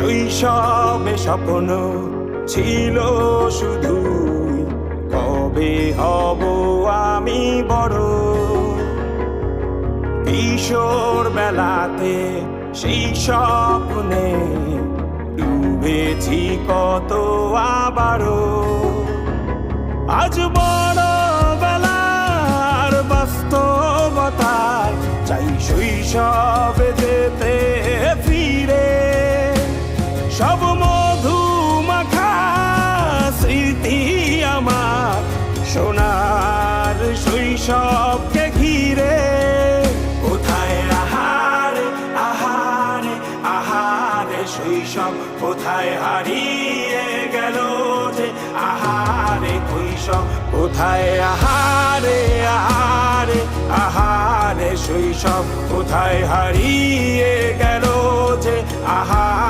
শৈশবে স্বপ্ন ছিল শুধু, কবে হব আমি বড়। কিশোর বেলাতে সেই স্বপ্নে ডুবেছি কত আবারও। আজ বড় বেলার বাস্তবতার চাই শৈশবে যেতে ফিরে। সব মধুমাখা স্মৃতি আমার সোনার শৈশবকে ঘিরে। কোথায় আহারে আহারে আহারে শৈশব, কোথায় হারিয়ে গেল যে আহারে কৈশব। কোথায় আহারে আহারে আহারে শৈশব, কোথায় হারিয়ে গেল যে আহারে